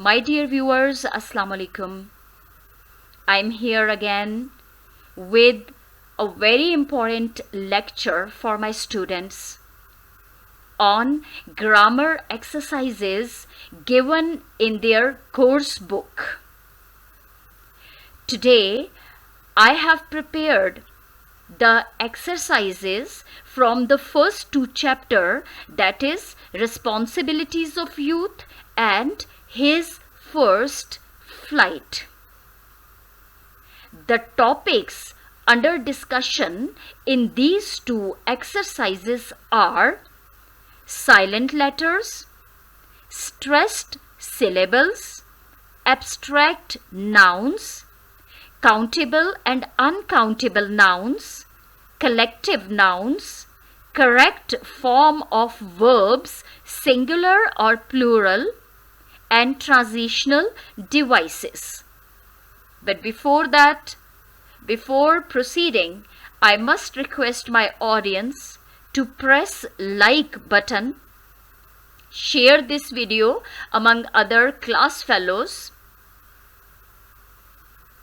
My dear viewers, Assalamu alaikum. I'm here again with a very important lecture for my students on grammar exercises given in their course book. Today, I have prepared the exercises from the first two chapters, that is Responsibilities of Youth and His First Flight. The topics under discussion in these two exercises are silent letters, stressed syllables, abstract nouns, countable and uncountable nouns, collective nouns, correct form of verbs, singular or plural, and transitional devices. But before that, before proceeding, I must request my audience to press like button, share this video among other class fellows,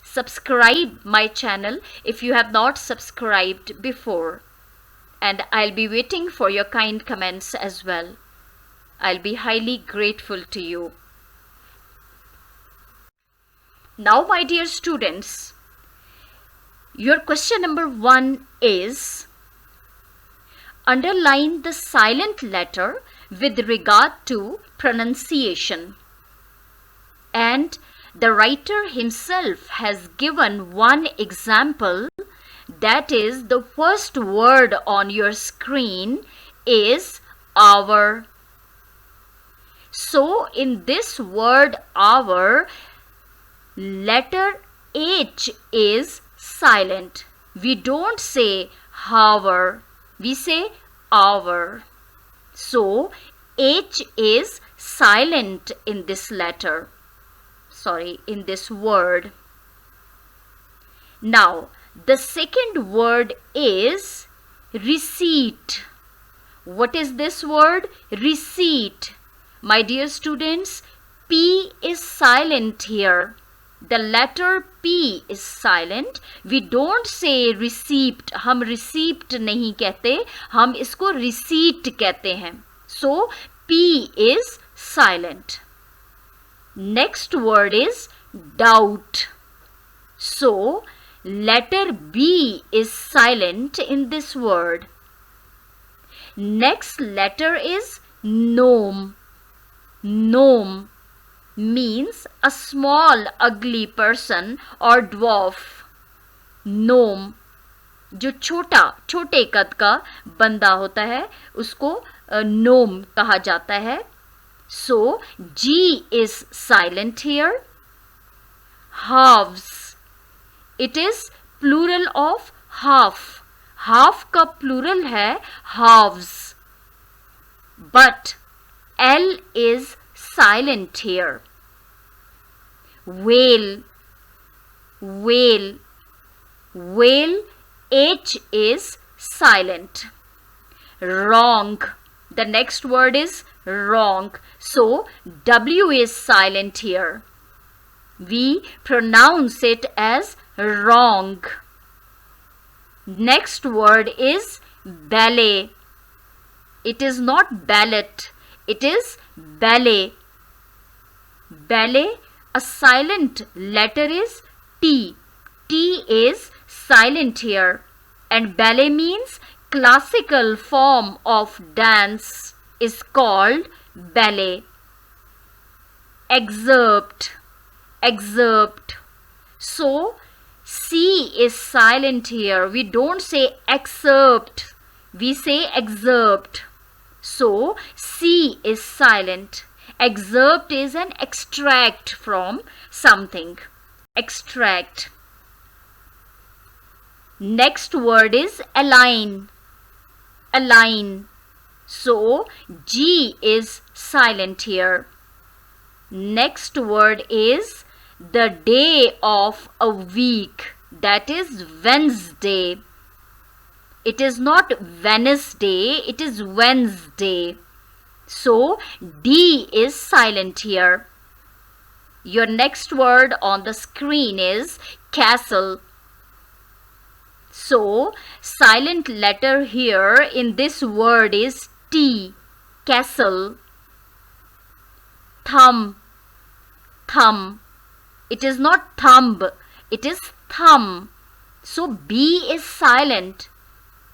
subscribe my channel if you have not subscribed before, and I'll be waiting for your kind comments as well. I'll be highly grateful to you. Now, my dear students, your question number 1 is, underline the silent letter with regard to pronunciation. And the writer himself has given one example, that is the first word on your screen is hour. So in this word hour, letter H is silent. We don't say hour, we say hour. So H is silent in this letter. In this word. Now, the second word is receipt. What is this word? Receipt. My dear students, P is silent here. The letter P is silent. We don't say receipt. हम receipt नहीं कहते, हम इसको receipt कहते हैं. So, P is silent. Next word is doubt. So, letter B is silent in this word. Next letter is gnome. Gnome means a small ugly person or dwarf. Gnome जो छोटे कद का बंदा होता है उसको gnome कहा जाता है. So, G is silent here. Halves. It is plural of half. Half का plural है halves. But L is silent here. Whale. Whale. Whale. H is silent. Wrong. The next word is wrong. So, W is silent here. We pronounce it as wrong. Next word is ballet. It is not ballet. It is ballet. Ballet, a silent letter is T. T is silent here. And ballet means classical form of dance is called ballet. Excerpt. Excerpt. So, C is silent here. We don't say excerpt. We say excerpt. So, C is silent. Excerpt is an extract from something. Extract. Next word is align. Align. So, G is silent here. Next word is the day of a week. That is Wednesday. It is not Wednesday, it is Wednesday. So, D is silent here. Your next word on the screen is castle. So, silent letter here in this word is T. Castle. Thumb. Thumb. It is not thumb, it is thumb. So B is silent.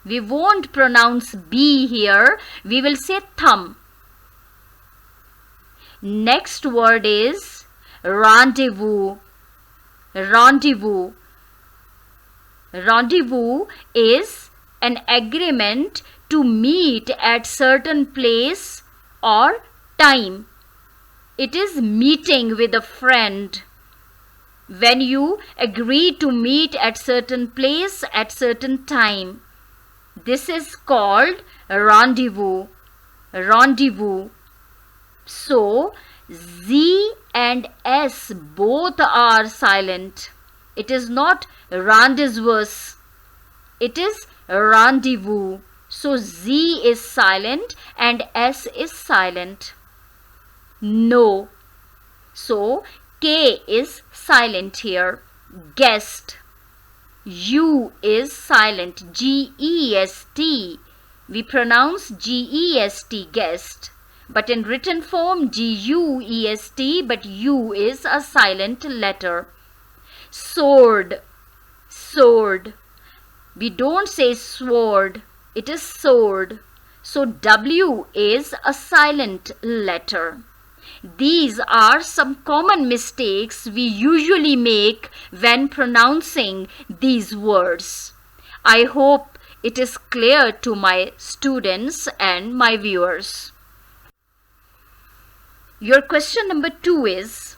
We won't pronounce B here. We will say thumb. Next word is rendezvous. Rendezvous. Rendezvous is an agreement to meet at certain place or time. It is meeting with a friend. When you agree to meet at certain place at certain time, this is called rendezvous. Rendezvous. So Z and S both are silent. It is not rendezvous. It is rendezvous. So Z is silent and S is silent. No. So K is silent here. Guest. U is silent. G-E-S-T. We pronounce G-E-S-T, guest. But in written form, G-U-E-S-T, but U is a silent letter. Sword. Sword. We don't say sword. It is sword. So W is a silent letter. These are some common mistakes we usually make when pronouncing these words. I hope it is clear to my students and my viewers. Your question number 2 is,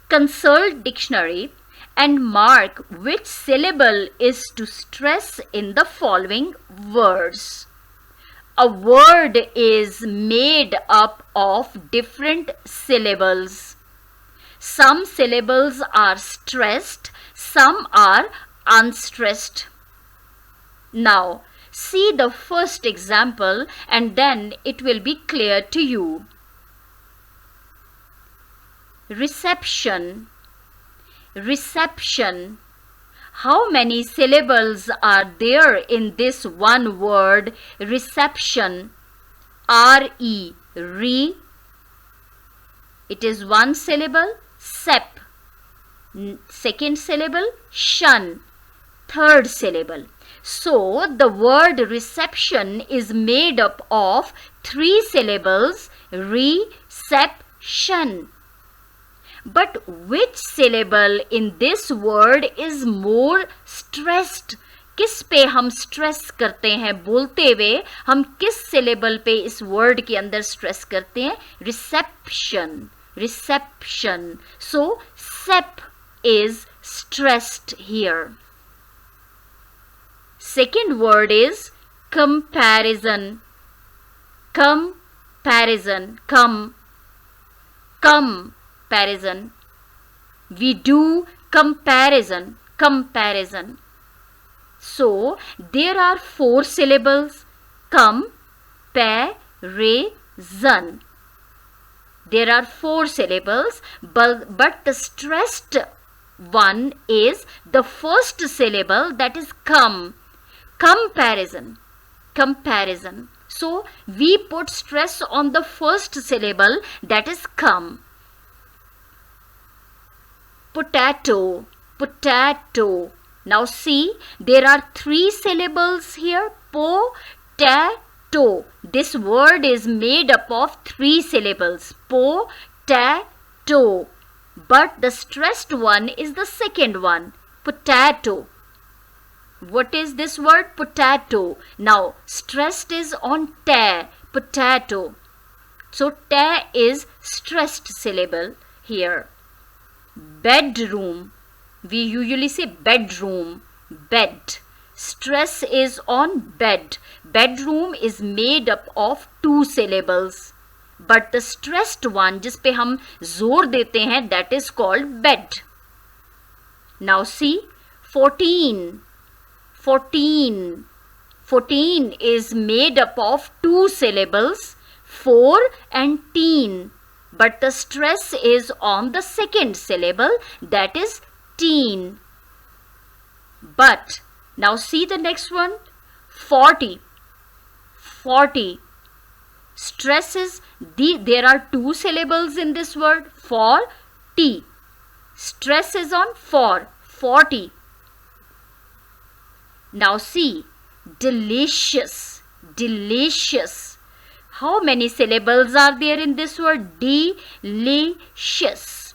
consult dictionary and mark which syllable is to stress in the following words. A word is made up of different syllables. Some syllables are stressed, some are unstressed. Now, see the first example and then it will be clear to you. Reception. Reception. How many syllables are there in this one word, reception? R-E, re. It is one syllable, sep. Second syllable, shun. Third syllable. So, the word reception is made up of 3 syllables, re, sep, shun. But which syllable in this word is more stressed? किस पे हम stress करते हैं बोलते हुए? हम किस syllable पे इस word के अंदर स्ट्रेस करते हैं? Reception. Reception. So, sep is stressed here. Second word is comparison. Comparison. Comparison. We do comparison. Comparison. So, there are 4 syllables. Comparison. There are 4 syllables, but the stressed one is the first syllable, that is come. Comparison. Comparison. So, we put stress on the first syllable, that is come. Potato. Potato. Now see, there are 3 syllables here. Po-ta-to. This word is made up of 3 syllables. Po-ta-to. But the stressed one is the second one. Potato. What is this word? Potato. Now, stressed is on ta. Potato. So, ta is stressed syllable here. Bedroom. We usually say bedroom. Bed. Stress is on bed. Bedroom is made up of 2 syllables. But the stressed one, जिस पे हम जोर देते हैं, that is called bed. Now see, 14. 14. 14 is made up of 2 syllables, 4 and teen. but the stress is on the second syllable, that is teen. But now see the next one, 40. 40. Stress is there are two syllables in this word, for T. Stress is on for, 40. Now see, delicious, delicious. How many syllables are there in this word? Delicious.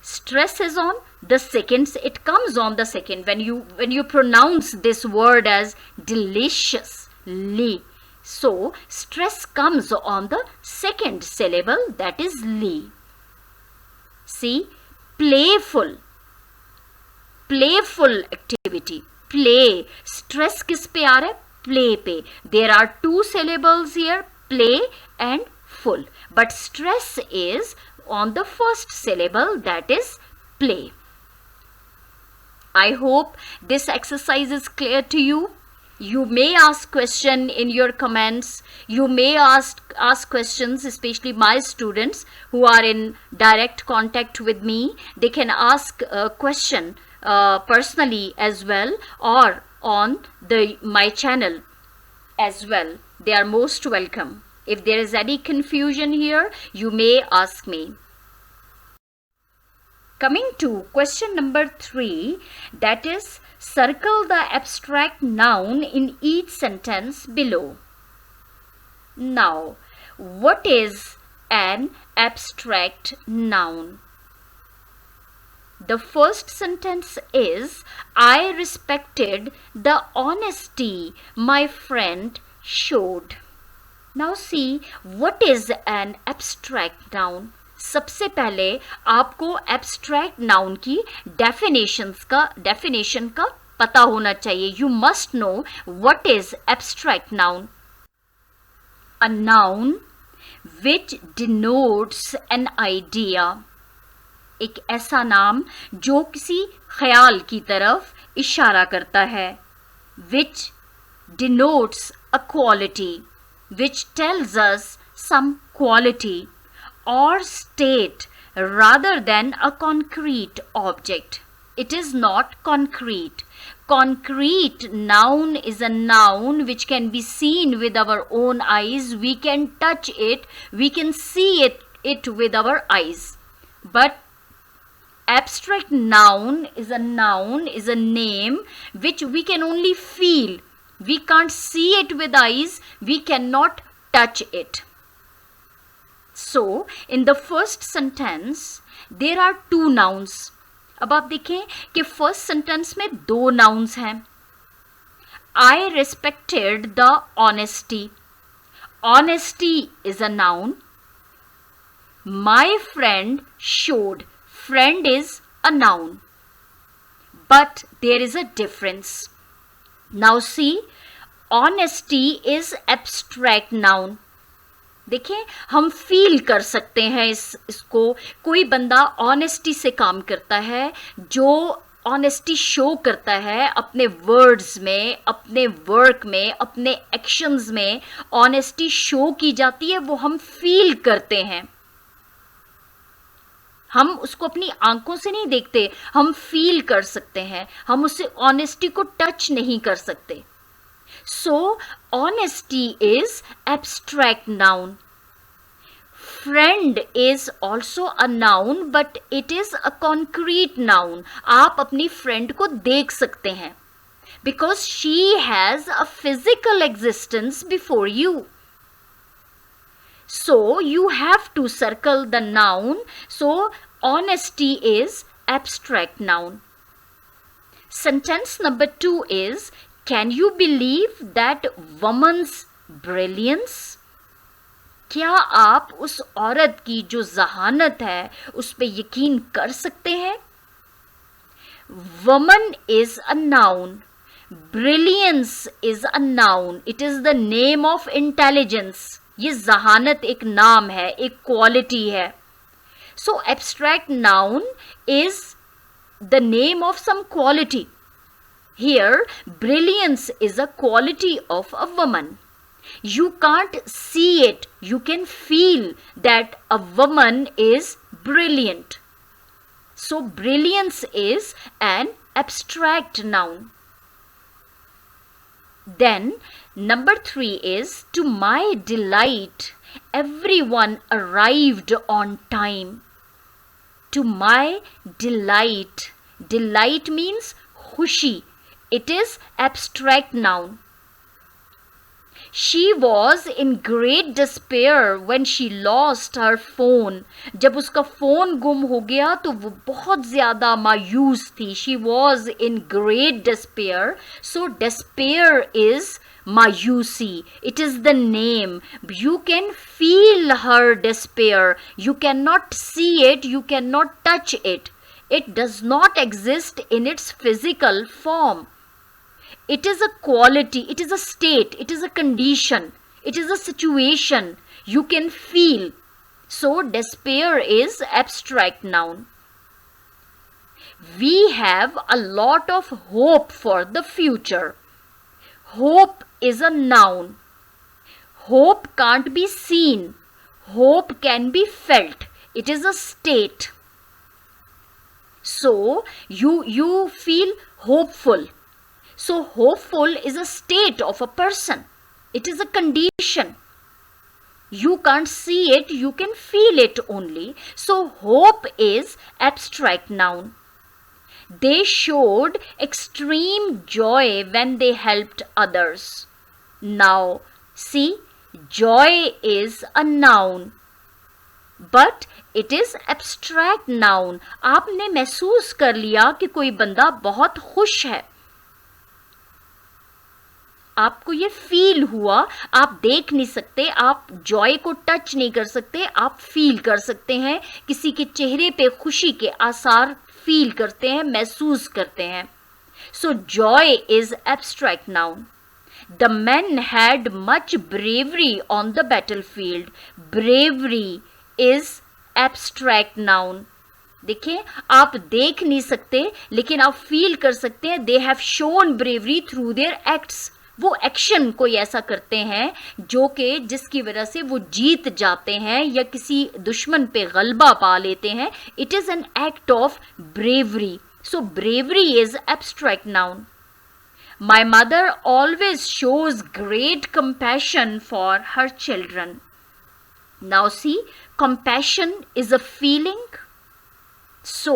Stress is on the second, it comes on the second when you pronounce this word as delicious. Li. So stress comes on the second syllable, that is li. See, playful. Playful activity. Play. Stress किस पे आ रहा है? Play पे. There are two syllables here, play and full. But stress is on the first syllable, that is play. I hope this exercise is clear to you. You may ask question in your comments. You may ask questions, especially my students who are in direct contact with me. They can ask a question personally as well, or on my channel as well. They are most welcome. If there is any confusion here, you may ask me. Coming to question number 3, that is, circle the abstract noun in each sentence below. Now, what is an abstract noun? The first sentence is, I respected the honesty my friend showed. Now see, what is an abstract noun? सबसे पहले आपको abstract noun की definition का पता होना चाहिए. You must know what is abstract noun. A noun which denotes an idea. एक ऐसा नाम जो किसी ख्याल की तरफ इशारा करता है. Which denotes a quality, which tells us some quality or state rather than a concrete object. It is not concrete. Concrete noun is a noun which can be seen with our own eyes. We can touch it, we can see it with our eyes. But abstract noun is a name which we can only feel. We can't see it with eyes, we cannot touch it. So, in the first sentence, there are two nouns. अब आप देखें कि first sentence में दो nouns हैं. I respected the honesty. Honesty is a noun. My friend showed. Friend is a noun. But there is a difference. Now see, honesty is abstract noun. देखिए, हम feel कर सकते हैं इसको. कोई बंदा ऑनेस्टी से काम करता है, जो ऑनेस्टी शो करता है अपने वर्ड्स में, अपने वर्क में, अपने एक्शंस में ऑनेस्टी शो की जाती है, वो हम फील करते हैं. हम उसको अपनी आंखों से नहीं देखते, हम फील कर सकते हैं. हम उससे ऑनेस्टी को टच नहीं कर सकते. So, honesty is abstract noun. Friend is also a noun, but it is a concrete noun. आप अपनी friend को देख सकते हैं. Because she has a physical existence before you. So, you have to circle the noun. So, honesty is abstract noun. Sentence number 2 is, can you believe that woman's brilliance? क्या आप उस औरत की जो जहानत है उस पे यकीन कर सकते हैं? Woman is a noun. Brilliance is a noun. It is the name of intelligence. ये जहानत एक नाम है, एक क्वालिटी है. So abstract noun is the name of some quality. Here, brilliance is a quality of a woman. You can't see it. You can feel that a woman is brilliant. So brilliance is an abstract noun. Then number 3 is to my delight, everyone arrived on time. To my delight. Delight means khushi. It is abstract noun. She was in great despair when she lost her phone. जब उसका phone गुम हो गया तो वो बहुत ज़्यादा मायूस थी. She was in great despair. So despair is mayusi. It is the name. You can feel her despair. You cannot see it. You cannot touch it. It does not exist in its physical form. It is a quality, it is a state, it is a condition, it is a situation you can feel. So despair is abstract noun. We have a lot of hope for the future. Hope is a noun. Hope can't be seen. Hope can be felt. It is a state. So you feel hopeful. So hopeful is a state of a person. It is a condition. You can't see it, you can feel it only. So hope is abstract noun. They showed extreme joy when they helped others. Now, see, joy is a noun. But it is abstract noun. आपने महसूस कर लिया कि कोई बंदा बहुत खुश है. आपको ये फील हुआ. आप देख नहीं सकते, आप जॉय को टच नहीं कर सकते, आप फील कर सकते हैं. किसी के चेहरे पे खुशी के आसार फील करते हैं, महसूस करते हैं. So joy is abstract noun. The men had much bravery on the battlefield. Bravery is abstract noun. देखिए, आप देख नहीं सकते लेकिन आप फील कर सकते हैं. They have shown bravery through their acts. वो एक्शन कोई ऐसा करते हैं जो कि जिसकी वजह से वो जीत जाते हैं या किसी दुश्मन पे गलबा पा लेते हैं. It is an act of bravery. So bravery is abstract noun. My mother always shows great compassion for her children. Now see, compassion is a feeling. So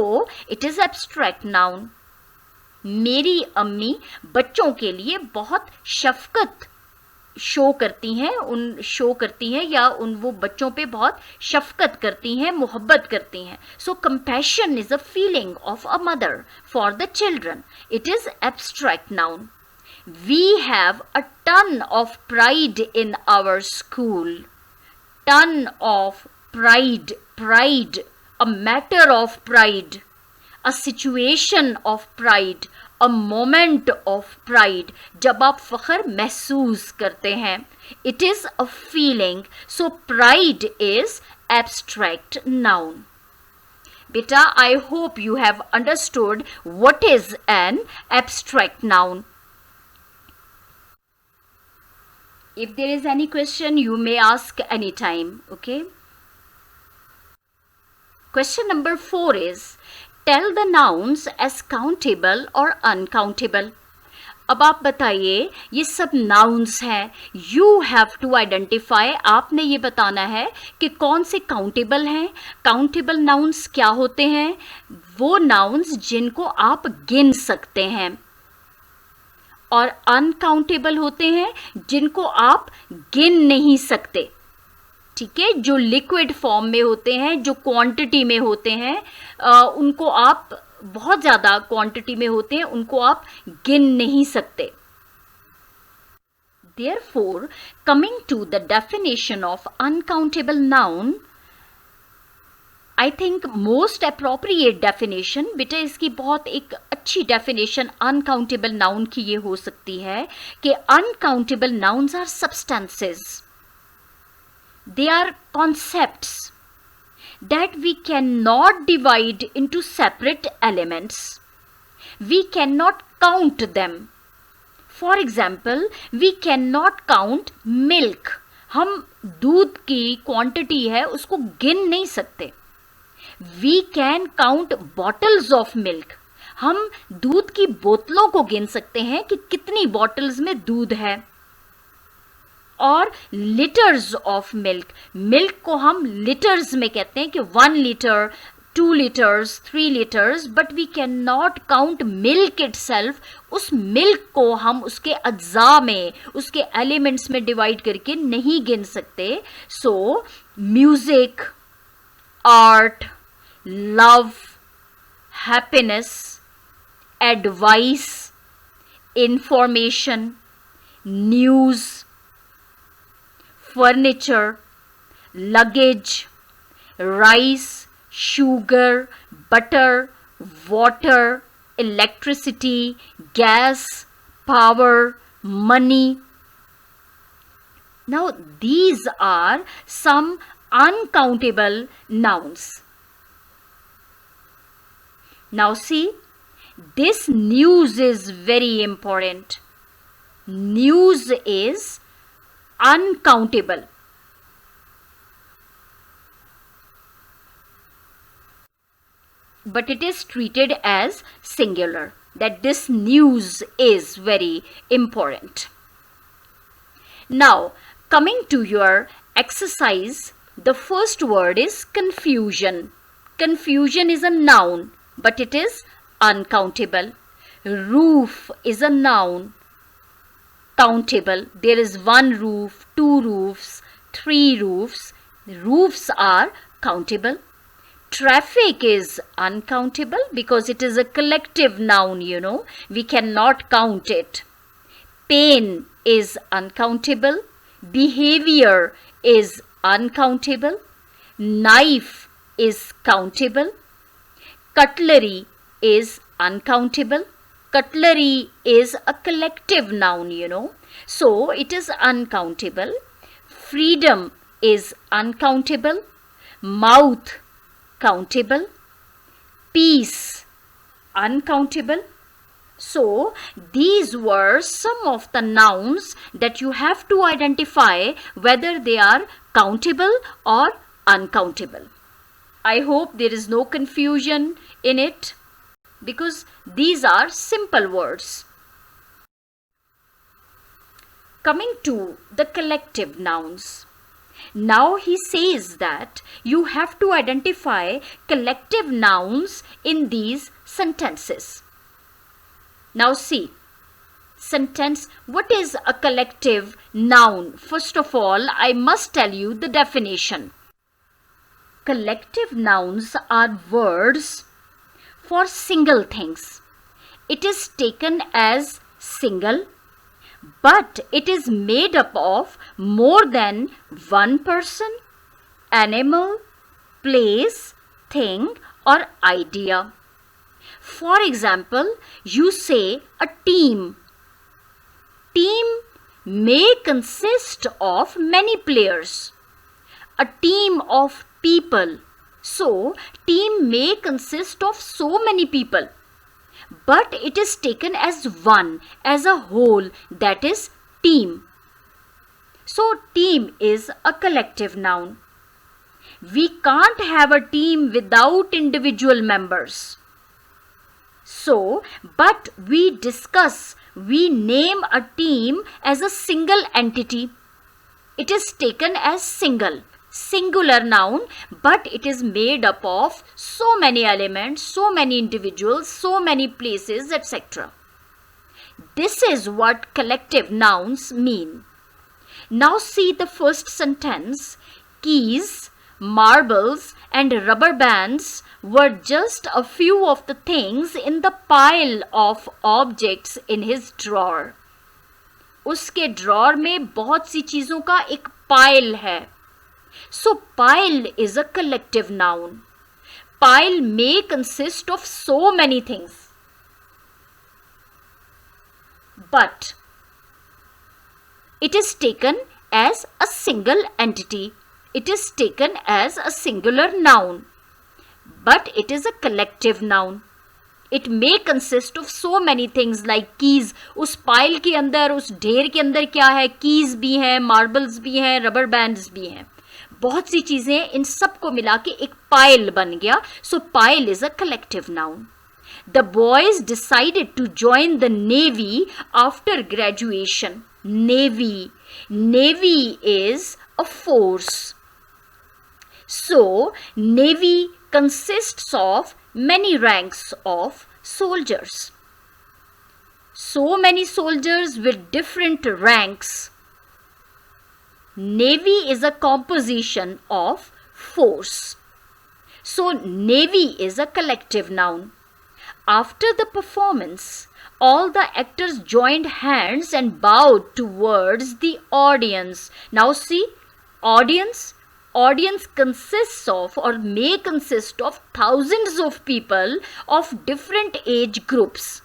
it is abstract noun. मेरी अम्मी बच्चों के लिए बहुत शफकत show करती हैं या वो बच्चों पे बहुत शफकत करती हैं, मोहब्बत करती हैं. So compassion is a feeling of a mother for the children. It is abstract noun. We have a ton of pride in our school. Ton of pride, pride, a matter of pride. A situation of pride, a moment of pride. जब आप फख्र महसूस करते हैं. It is a feeling. So pride is abstract noun. Beta, I hope you have understood what is an abstract noun. If there is any question, you may ask anytime. Okay. Question number 4 is, tell the nouns as countable or uncountable. अब आप बताइए, ये सब nouns हैं. You have to identify. आपने ये बताना है कि कौन से countable हैं. Countable nouns क्या होते हैं? वो nouns जिनको आप गिन सकते हैं. और अनकाउंटेबल होते हैं जिनको आप गिन नहीं सकते. ठीक है, जो लिक्विड फॉर्म में होते हैं, जो क्वांटिटी में होते हैं, उनको आप बहुत ज़्यादा क्वांटिटी में होते हैं, उनको आप गिन नहीं सकते. Therefore, coming to the definition of uncountable noun, I think most appropriate definition, बेटा इसकी बहुत एक अच्छी definition uncountable noun की ये हो सकती है कि uncountable nouns are substances. They are concepts that we cannot divide into separate elements. We cannot count them. For example, we cannot count milk. हम दूध की क्वांटिटी है उसको गिन नहीं सकते. We can count bottles of milk. हम दूध की बोतलों को गिन सकते हैं कि कितनी बॉटल्स में दूध है. और लिटर्स ऑफ मिल्क, मिल्क को हम लिटर्स में कहते हैं कि 1 litre, 2 liters, 3 liters, but we cannot count milk itself. उस मिल्क को हम उसके अज्जा में, उसके एलिमेंट्स में डिवाइड करके नहीं गिन सकते. सो music, art, love, happiness, advice, information, news, furniture, luggage, rice, sugar, butter, water, electricity, gas, power, money. Now these are some uncountable nouns. Now see, this news is very important. News is uncountable. But it is treated as singular, that this news is very important. Now, coming to your exercise, the first word is confusion. Confusion is a noun, but it is uncountable. Roof is a noun, countable. There is 1 roof, 2 roofs, 3 roofs. Roofs are countable. Traffic is uncountable because it is a collective noun, you know. We cannot count it. Pain is uncountable. Behavior is uncountable. Knife is countable. Cutlery is uncountable. Cutlery is a collective noun, you know. So it is uncountable. Freedom is uncountable. Mouth, countable. Peace, uncountable. So these were some of the nouns that you have to identify whether they are countable or uncountable. I hope there is no confusion in it because these are simple words. Coming to the collective nouns. Now he says that you have to identify collective nouns in these sentences. Now see, sentence, what is a collective noun? First of all, I must tell you the definition. Collective nouns are words for single things. It is taken as single, but it is made up of more than one person, animal, place, thing or idea. For example, you say a team. Team may consist of many players. A team of people. So, team may consist of so many people. But it is taken as one, as a whole, that is team. So team is a collective noun. We can't have a team without individual members. So, but we discuss, we name a team as a single entity. It is taken as singular noun, but it is made up of so many elements, so many individuals, so many places, etc. This is what collective nouns mean. Now see the first sentence. Keys, marbles and rubber bands were just a few of the things in the pile of objects in his drawer. उसके drawer में बहुत सी चीजों का एक pile है. So pile is a collective noun. Pile may consist of so many things. But it is taken as a single entity. It is taken as a singular noun. But it is a collective noun. It may consist of so many things like keys. उस pile के अंदर, उस ढेर के अंदर क्या है? Keys भी हैं, मार्बल्स भी हैं, रबर बैंड्स भी हैं, बहुत सी चीजें, इन सबको मिला के एक पाइल बन गया. सो pile is a collective noun. The boys decided to join the Navy after graduation. Navy. Navy is a force. So, Navy consists of many ranks of soldiers. So many soldiers with different ranks. Navy is a composition of force. So, Navy is a collective noun. After the performance, all the actors joined hands and bowed towards the audience. Now see, audience consists of or may consist of thousands of people of different age groups.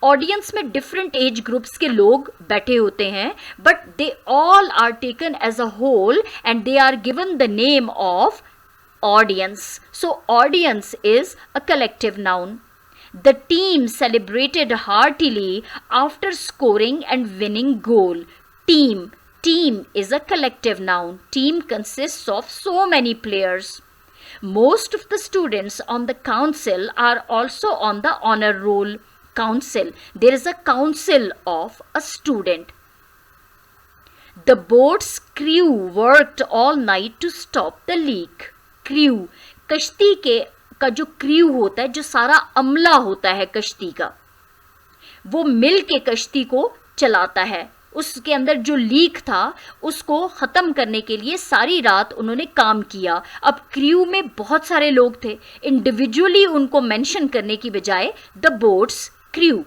Audience में different age groups के लोग बैठे होते हैं, but they all are taken as a whole and they are given the name of audience. So audience is a collective noun. The team celebrated heartily after scoring and winning goal. Team. Team is a collective noun. Team consists of so many players. Most of the students on the council are also on the honor roll. Council. There is a council of a student. The boat's crew worked all night to stop the leak. Crew. कश्ती के का जो crew होता है, जो सारा अमला होता है कश्ती का, वो मिल के कश्ती को चलाता है. उसके अंदर जो लीक था उसको ख़त्म करने के लिए सारी रात उन्होंने काम किया. अब क्रू में बहुत सारे लोग थे, इंडिविजुअली उनको मेंशन करने की बजाय द बोट्स क्रू,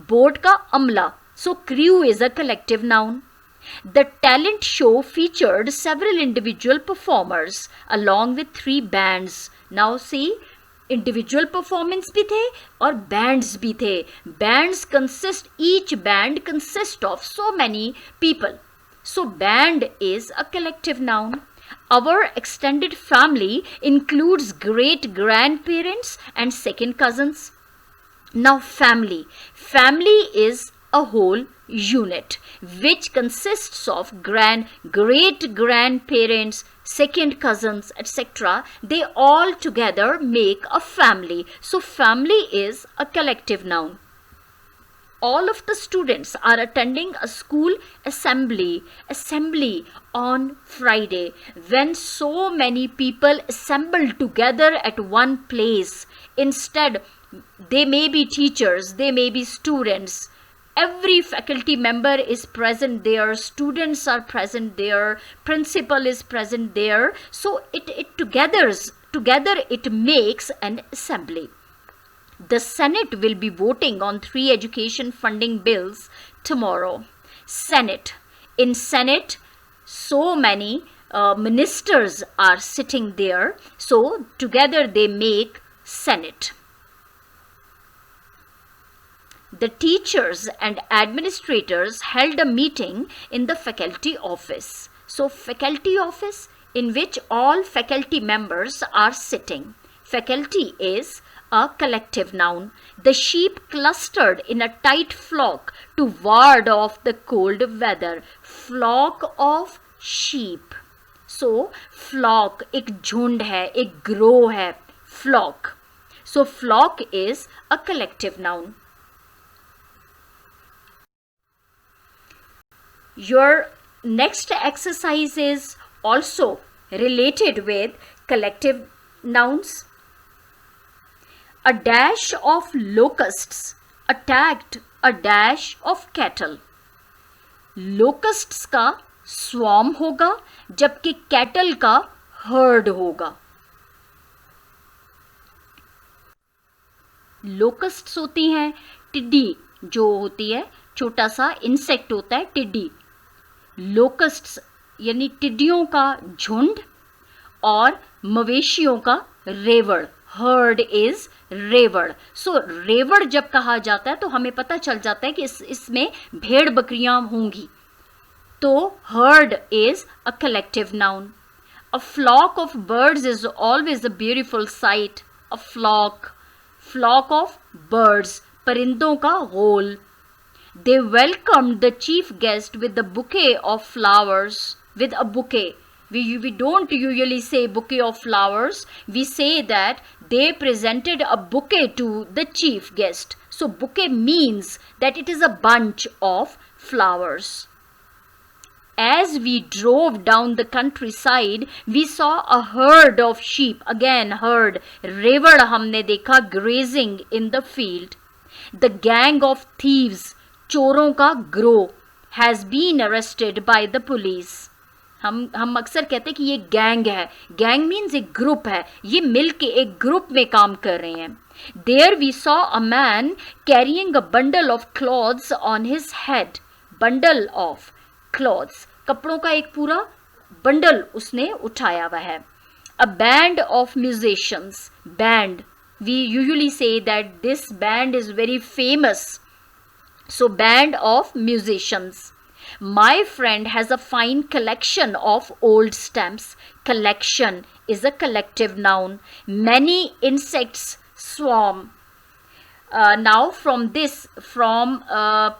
बोट का अमला. So crew is a collective noun. The talent show featured several individual performers along with 3 bands. Now see, individual performance भी थे और बैंड्स भी थे. Bands consist, each band consist of so many people. So band is a collective noun. Our extended family includes great grandparents and second cousins. Now family. Family is a whole unit which consists of great grandparents, second cousins, etc. They all together make a family. So family is a collective noun. All of the students are attending a school assembly on Friday, when so many people assemble together at one place. Instead, they may be teachers, they may be students. Every faculty member is present there, students are present there, principal is present there. So it together it makes an assembly. The Senate will be voting on 3 education funding bills tomorrow. Senate. In Senate, so many ministers are sitting there. So together they make Senate. The teachers and administrators held a meeting in the faculty office. So faculty office in which all faculty members are sitting. Faculty is a collective noun. The sheep clustered in a tight flock to ward off the cold weather. Flock of sheep. So flock एक झुंड है, एक ग्रोह है, flock. So flock is a collective noun. Your next exercise is also related with collective nouns. A dash of locusts attacked a dash of cattle. Locusts का swarm होगा जबकि cattle का herd होगा. Locusts होती हैं टिड्डी, जो होती है छोटा सा इंसेक्ट होता है टिड्डी. लोकस्ट्स यानी टिड्डियों का झुंड और मवेशियों का रेवड़. Heard is रेवड़. सो रेवड़ जब कहा जाता है तो हमें पता चल जाता है कि इसमें भेड़ बकरियां होंगी. तो herd is a collective noun. A flock of birds is always a beautiful sight. A flock. flock of birds, परिंदों का गोल. They welcomed the chief guest with a bouquet of flowers. With a bouquet. We don't usually say bouquet of flowers. We say that they presented a bouquet to the chief guest. So bouquet means that it is a bunch of flowers. As we drove down the countryside, we saw a herd of sheep. Again, herd. Revad हमने देखा grazing in the field. The gang of thieves, चोरों का ग्रोह, has been arrested by the police. हम अक्सर कहते हैं कि ये गैंग है. गैंग मीन्स एक ग्रुप है. ये मिलके एक ग्रुप में काम कर रहे हैं. There we saw a man carrying a bundle of clothes on his head. Bundle of clothes. कपड़ों का एक पूरा बंडल उसने उठाया हुआ है. A band of musicians. Band. We usually say that this band is very famous. So band of musicians. My friend has a fine collection of old stamps. Collection is a collective noun. Many insects swarm. Now from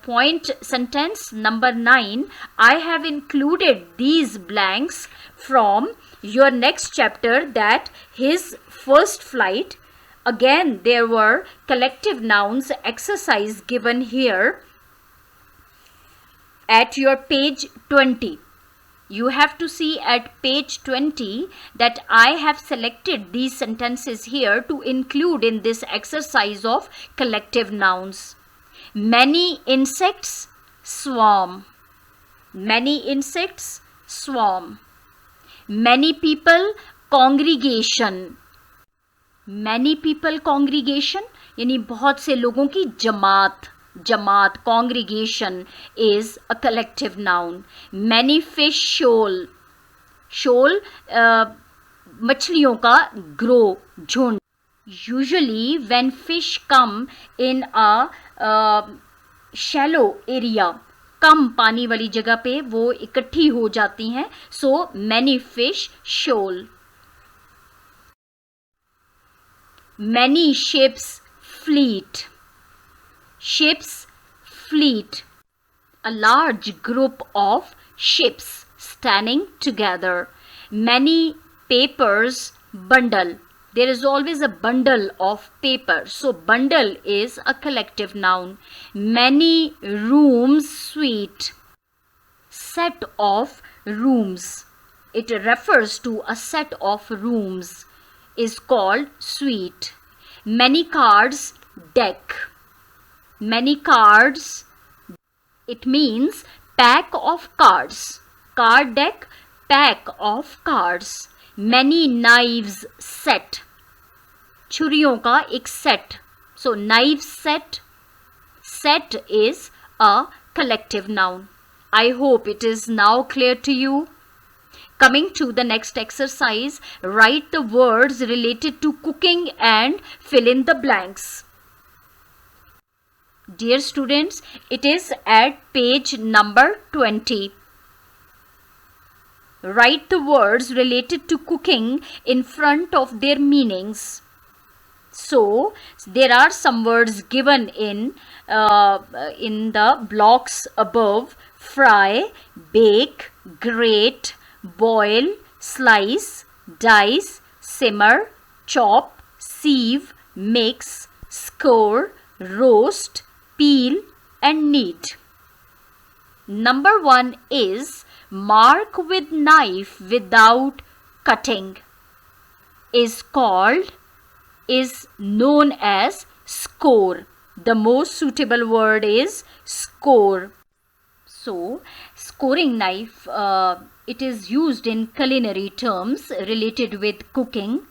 point sentence number 9, I have included these blanks from your next chapter, that his first flight. Again, there were collective nouns exercise given here at your page 20. You have to see at page 20 that I have selected these sentences here to include in this exercise of collective nouns. Many insects swarm. Many insects swarm. Many people congregation. Many people congregation यानी बहुत से लोगों की जमात. जमात, congregation is a collective noun. Many fish shoal. Shoal मछलियों का grow, झुंड. Usually when fish come in a shallow area, कम पानी वाली जगह पे वो इकट्ठी हो जाती हैं. So many fish shoal. Many ships fleet. Ships fleet. A large group of ships standing together. Many papers bundle. There is always a bundle of paper. So bundle is a collective noun. Many rooms suite. Set of rooms. It refers to a set of rooms. Is called suite. Many cards deck. Many cards, it means pack of cards. Card deck, pack of cards. Many knives set. छुरियों का एक set. So knife set. Set is a collective noun. I hope it is now clear to you. Coming to the next exercise, write the words related to cooking and fill in the blanks. Dear students, it is at page number 20. Write the words related to cooking in front of their meanings. So, there are some words given in the blocks above: fry, bake, grate, boil, slice, dice, simmer, chop, sieve, mix, score, roast, peel and knead. Number 1 is mark with knife without cutting. Is known as score. The most suitable word is score. So, scoring knife, it is used in culinary terms related with cooking.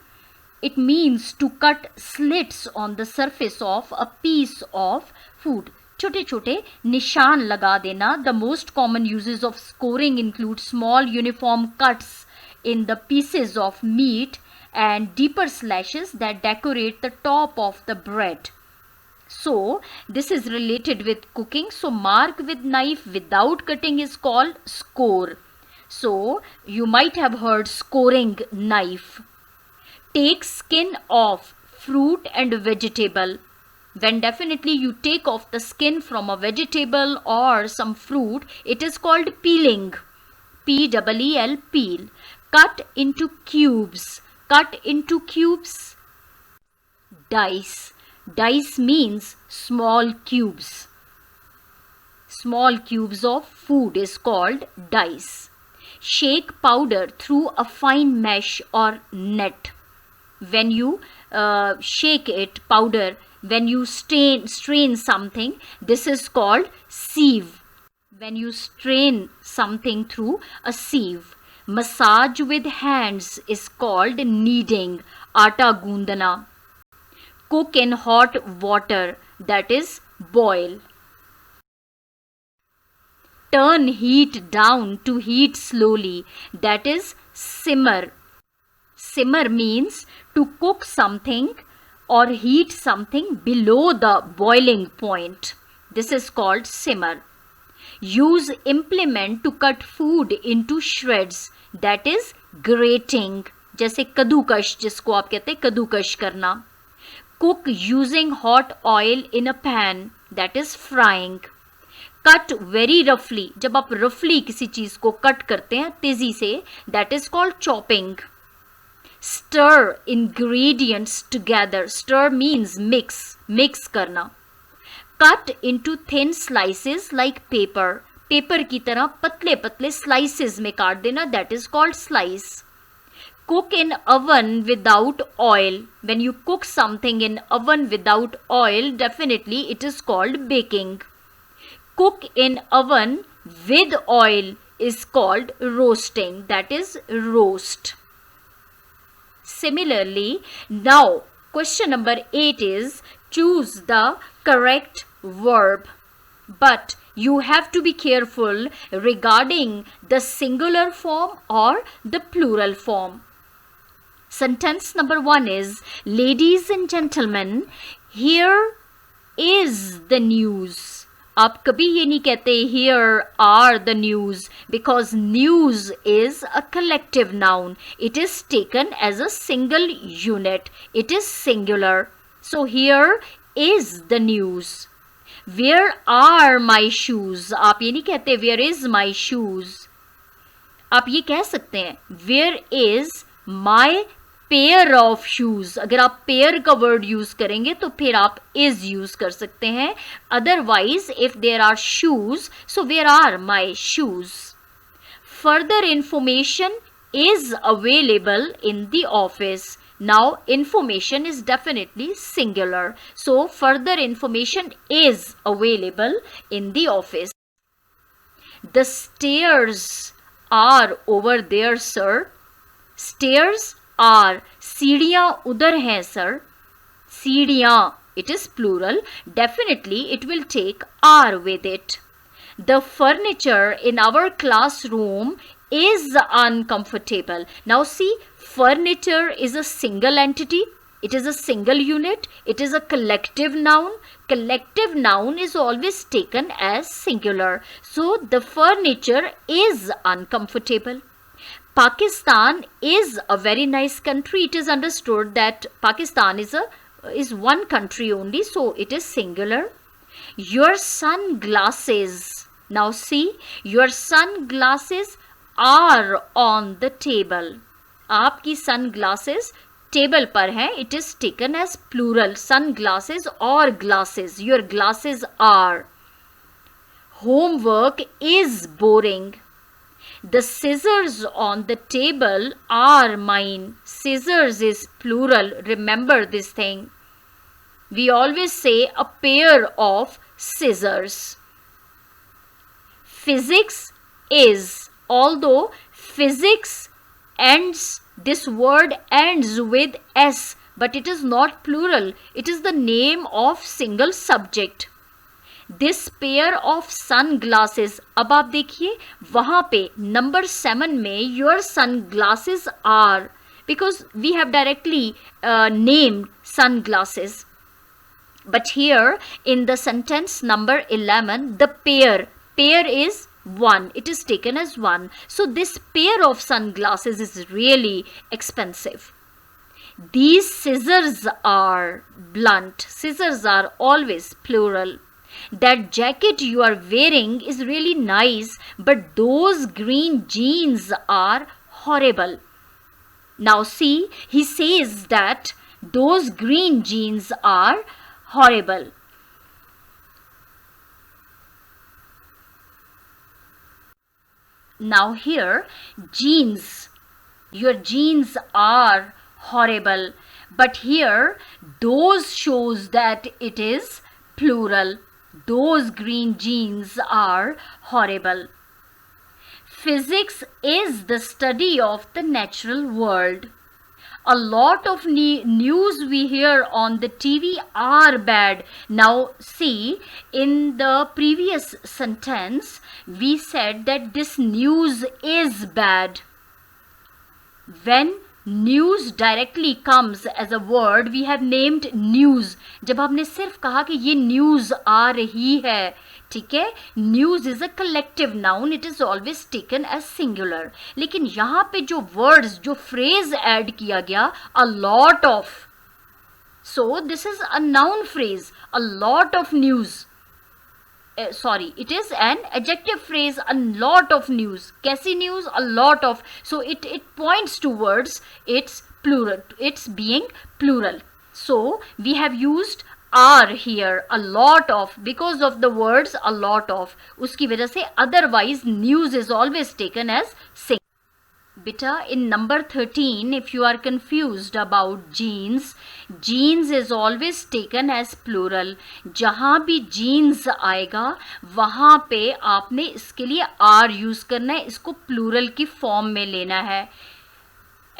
It means to cut slits on the surface of a piece of food. छोटे छोटे निशान लगा देना. The most common uses of scoring include small uniform cuts in the pieces of meat and deeper slashes that decorate the top of the bread. So this is related with cooking. So mark with knife without cutting is called score. So you might have heard scoring knife. Take skin off fruit and vegetable. When definitely you take off the skin from a vegetable or some fruit, it is called peeling. P-E-E-L, peel. Cut into cubes. Cut into cubes. Dice. Dice means small cubes. Small cubes of food is called dice. Shake powder through a fine mesh or net. When you shake it, powder, when you strain something, this is called sieve. When you strain something through a sieve. Massage with hands is called kneading, aata gundana. Cook in hot water, that is boil. Turn heat down to heat slowly, that is simmer. Simmer means to cook something or heat something below the boiling point. This is called simmer. Use implement to cut food into shreds, that is grating. जैसे कद्दूकश, जिसको आप कहते हैं कद्दूकश करना. Cook using hot oil in a pan, that is frying. Cut very roughly. जब आप roughly किसी चीज को कट करते हैं तेजी से, that is called chopping. Stir ingredients together. Stir means mix. Mix करना. Cut into thin slices like paper. Paper की तरह पतले पतले slices में काट देना, that is called slice. Cook in oven without oil. When you cook something in oven without oil, definitely it is called baking. Cook in oven with oil is called roasting, that is roast. Similarly, now question number 8 is choose the correct verb. But you have to be careful regarding the singular form or the plural form. Sentence number 1 is, ladies and gentlemen, here is the news. आप कभी ये नहीं कहते here are the news, because news is a collective noun. It is taken as a single unit. It is singular. So here is the news. Where are my shoes? आप ये नहीं कहते where is my shoes. आप ये कह सकते हैं where is my pair of shoes. अगर आप pair का word use करेंगे तो फिर आप is use कर सकते हैं. Otherwise, if there are shoes, so where are my shoes? Further information is available in the office. Now, information is definitely singular. So, further information is available in the office. The stairs are over there, sir. Stairs are. सीढ़ियाँ उधर हैं, sir. सीढ़ियाँ, it is plural. Definitely, it will take are with it. The furniture in our classroom is uncomfortable. Now see, furniture is a single entity. It is a single unit. It is a collective noun. Collective noun is always taken as singular. So the furniture is uncomfortable. Pakistan is a very nice country. It is understood that Pakistan is one country only, so it is singular. Your sunglasses. Now see, your sunglasses are on the table. आपकी sunglasses table पर हैं. It is taken as plural. Sunglasses or glasses. Your glasses are. Homework is boring. The scissors on the table are mine. Scissors is plural. Remember this thing. We always say a pair of scissors. Physics is. Although physics ends, this word ends with S, but it is not plural. It is the name of single subject. This pair of sunglasses. अब आप देखिए वहाँ पे number 7 में your sunglasses are, because we have directly named sunglasses. But here in the sentence number 11, the pair is one. It is taken as one. So this pair of sunglasses is really expensive. These scissors are blunt. Scissors are always plural. That jacket you are wearing is really nice, but those green jeans are horrible. Now see, he says that those green jeans are horrible. Now here, jeans. Your jeans are horrible. But here, those shows that it is plural. Those green jeans are horrible. Physics is the study of the natural world. A lot of news we hear on the TV are bad. Now see, in the previous sentence, we said that this news is bad. When news directly comes as a word, we have named news. जब हमने सिर्फ कहा कि ये news आ रही है, ठीक है, news is a collective noun, it is always taken as singular. लेकिन यहां पे जो वर्ड्स, जो फ्रेज ऐड किया गया, a lot of, so this is a noun phrase, a lot of news, sorry, it is an adjective phrase, a lot of news. कैसी news? A lot of. So it points towards its plural, its being plural. So we have used are here, a lot of, because of the words a lot of. उसकी वजह से otherwise news is always taken as singular. Beta, in number 13, if you are confused about jeans, jeans is always taken as plural. जहाँ भी jeans आएगा वहाँ पे आपने इसके लिए are use करना है, इसको plural की form में लेना है.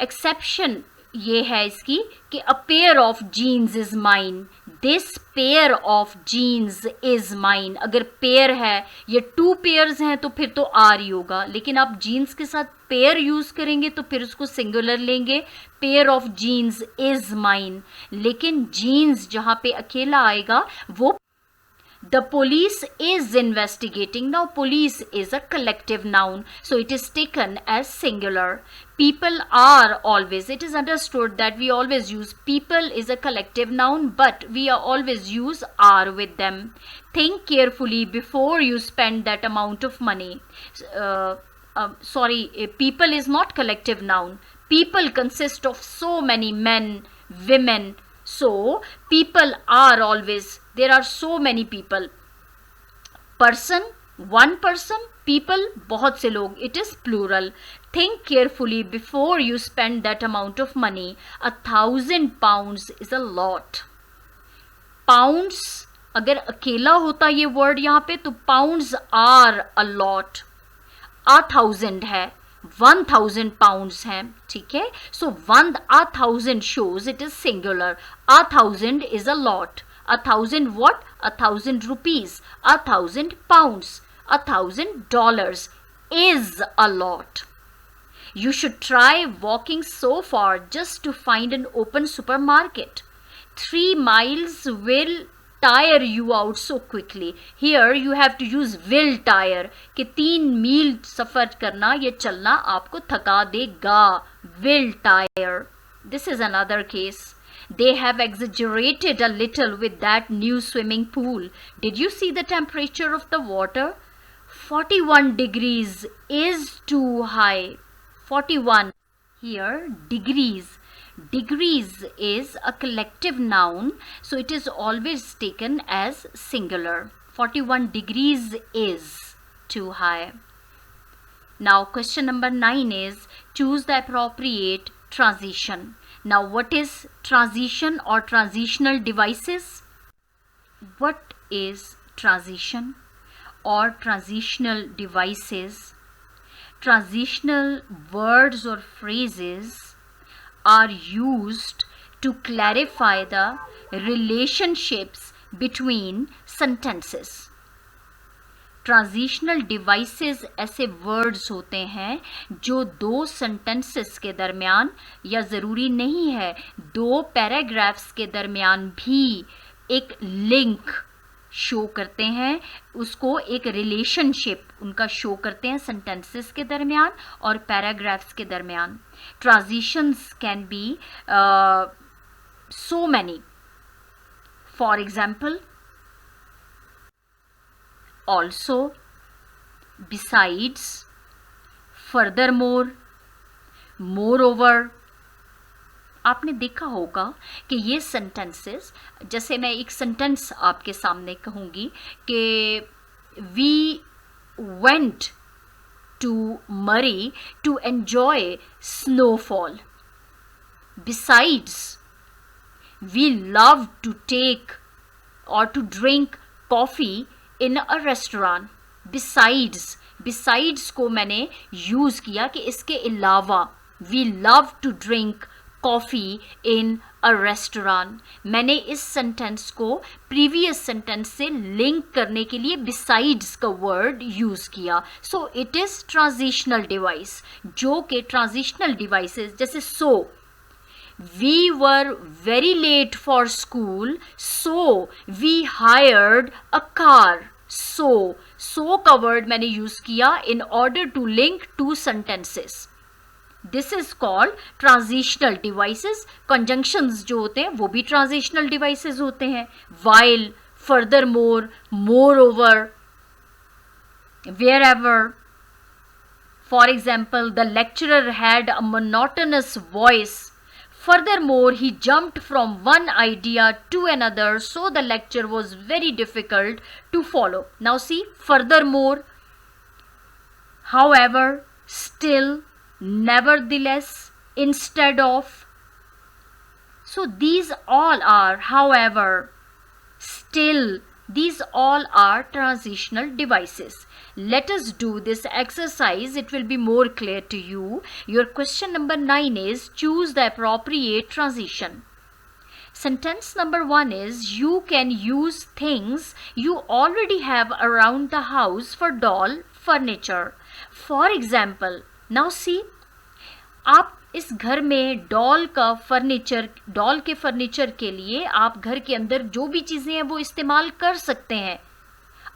Exception ये है इसकी कि a pair of jeans is mine. This pair of jeans is mine. अगर pair है, ये two pairs हैं तो फिर तो are ही होगा, लेकिन आप jeans के साथ pair यूज करेंगे तो फिर उसको singular लेंगे. pair of jeans is mine. लेकिन jeans जहाँ पे अकेला आएगा वो the police is investigating. Now police is a collective noun, so it is taken as singular. People are always, it is understood that we always use people is a collective noun, but we are always use are with them. Think carefully before you spend that amount of money. Sorry, people is not collective noun. People consist of so many men, women. So people are always, there are so many people. Person, one person, people, बहुत से लोग, it is plural. Think carefully before you spend that amount of money. 1,000 pounds is a lot. Pounds, अगर अकेला होता ये word यहाँ पे तो pounds are a lot. 1,000 है, 1,000 pounds है, ठीक है. So 1,000 shows it is singular. 1,000 is a lot. 1,000 what? 1,000 rupees. 1,000 pounds. $1,000 is a lot. You should try walking so far just to find an open supermarket. 3 miles will tire you out so quickly. Here you have to use will tire कि 3 मील सफर करना, ये चलना आपको थका देगा. Will tire. This is another case. They have exaggerated a little with that new swimming pool. Did you see the temperature of the water? 41 degrees is too high. 41. Here, degrees. Degrees is a collective noun, so it is always taken as singular. 41 degrees is too high. Now, question number 9 is choose the appropriate transition. Now, what is transition or transitional devices? What is transition or transitional devices? Transitional words or phrases are used to clarify the relationships between sentences. Transitional devices ऐसे words होते हैं जो दो sentences के दरमियान, या ज़रूरी नहीं है 2 पैराग्राफ्स के दरमियान भी, एक लिंक शो करते हैं, उसको एक रिलेशनशिप उनका शो करते हैं सेंटेंसेस के दरमियान और पैराग्राफ्स के दरमियान. Transitions can be so many. For example, also, besides, furthermore, moreover. आपने देखा होगा कि ये सेंटेंसेस, जैसे मैं एक सेंटेंस आपके सामने कहूँगी कि we went to Murray to enjoy snowfall. Besides, we love to take or to drink coffee in a restaurant. Besides को मैंने यूज किया कि इसके अलावा. We love to drink coffee in a restaurant. मैंने इस सेंटेंस को प्रीवियस सेंटेंस से लिंक करने के लिए besides का वर्ड यूज किया. So it is transitional device, जो कि ट्रांजिशनल डिवाइसेस जैसे so. We were very late for school, so we hired a car. So का वर्ड मैंने यूज किया in order to link two sentences. This is called transitional devices. Conjunctions जो होते हैं वो भी transitional devices होते हैं. While, furthermore, moreover, wherever. For example, the lecturer had a monotonous voice. Furthermore, he jumped from one idea to another, so the lecture was very difficult to follow. Now see, furthermore, however, still, nevertheless, instead of. So these all are, however, still, these all are transitional devices. Let us do this exercise. It will be more clear to you. Your question number 9 is choose the appropriate transition. Sentence number 1 is you can use things you already have around the house for doll furniture. For example, now see, आप इस घर में doll के furniture के लिए आप घर के अंदर जो भी चीज़ें हैं वो इस्तेमाल कर सकते हैं.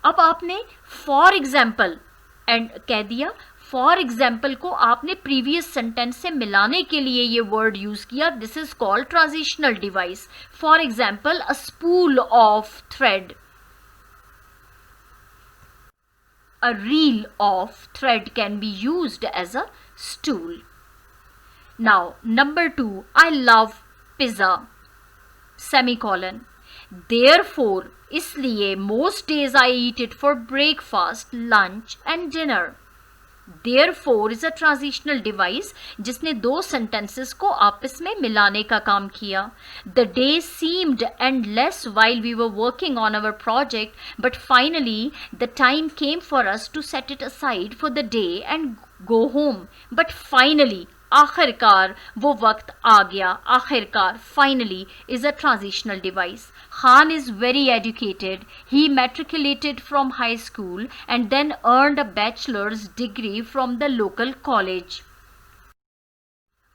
अब आपने फॉर एग्जाम्पल एंड कह दिया. फॉर एग्जाम्पल को आपने प्रीवियस सेंटेंस से मिलाने के लिए ये वर्ड यूज किया. This is called transitional device. For example, a spool of thread, a reel of thread can be used as a stool. Now, number 2, I love pizza, semicolon. Therefore, इसलिए most days I eat it for breakfast, lunch and dinner. Therefore is a transitional device जिसने दो sentences को आपस में मिलाने का काम किया. The day seemed endless while we were working on our project, but finally the time came for us to set it aside for the day and go home. But finally, आखिरकार वो वक्त आ गया. आखिरकार, finally is a transitional device. Khan is very educated. He matriculated from high school and then earned a bachelor's degree from the local college.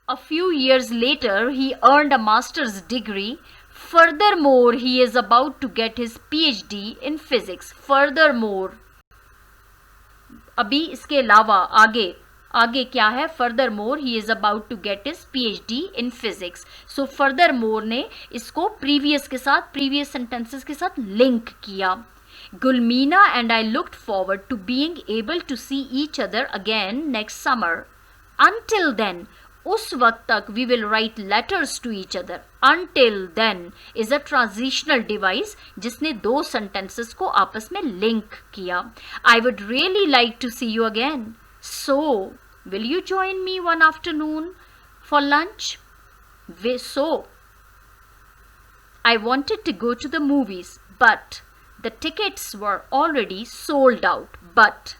A few years later, he earned a master's degree. Furthermore, he is about to get his PhD in physics. Furthermore, अभी इसके अलावा आगे क्या है? Furthermore he is about to get his PhD in physics. So furthermore ने इसको previous sentences के साथ लिंक किया. Gulmina and I looked forward to being able to see each other again next summer. Until then, उस वक्त तक we will write letters to each other. Until then is a transitional device जिसने दो sentences को आपस में link किया. I would really like to C you again. So, will you join me one afternoon for lunch? So, I wanted to go to the movies, but the tickets were already sold out. But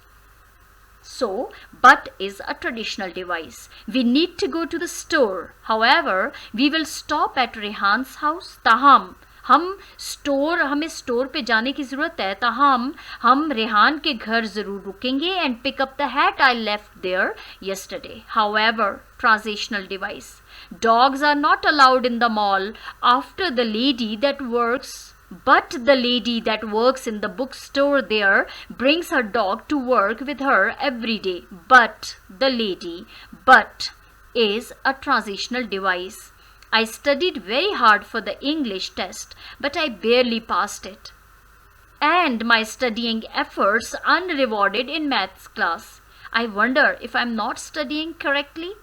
is a traditional device. We need to go to the store. However, we will stop at Rehan's house. ताहम हमें store पे जाने की ज़रूरत है. ताहम हम रेहान के घर ज़रूर रुकेंगे. And pick up the hat I left there yesterday. However, transitional device. Dogs are not allowed in the mall after the lady that works But the lady that works in the bookstore there brings her dog to work with her every day. But the lady, but is a transitional device. I studied very hard for the English test, but I barely passed it. And my studying efforts unrewarded in maths class. I wonder if I'm not studying correctly.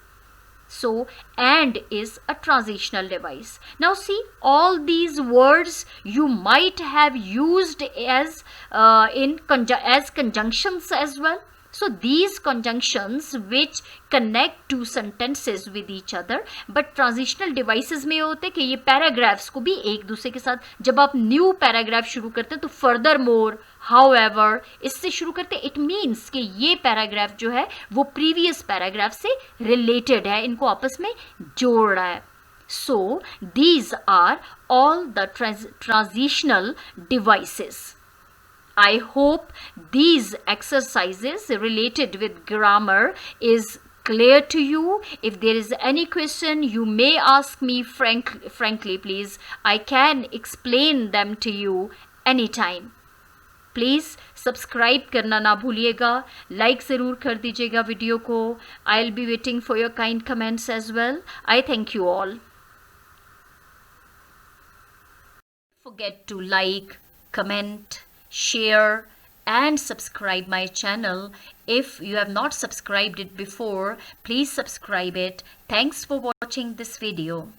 So, and is a transitional device. Now see, all these words you might have used as as conjunctions as well. So these conjunctions which connect two sentences with each other, but transitional devices में होते कि ये paragraphs को भी एक दूसरे के साथ, जब आप new paragraph शुरू करते हैं तो furthermore, however इससे शुरू करते, it means कि ये paragraph जो है वो previous paragraph से related है, इनको आपस में जोड़ रहा है. So these are all the transitional devices. I hope these exercises related with grammar is clear to you. If there is any question, you may ask me frankly, please. I can explain them to you anytime. Please subscribe करना ना भूलिएगा, like ज़रूर कर दीजिएगा video को. I'll be waiting for your kind comments as well. I thank you all. Don't forget to like, comment, share and subscribe my channel. If you have not subscribed it before, please subscribe it. Thanks for watching this video.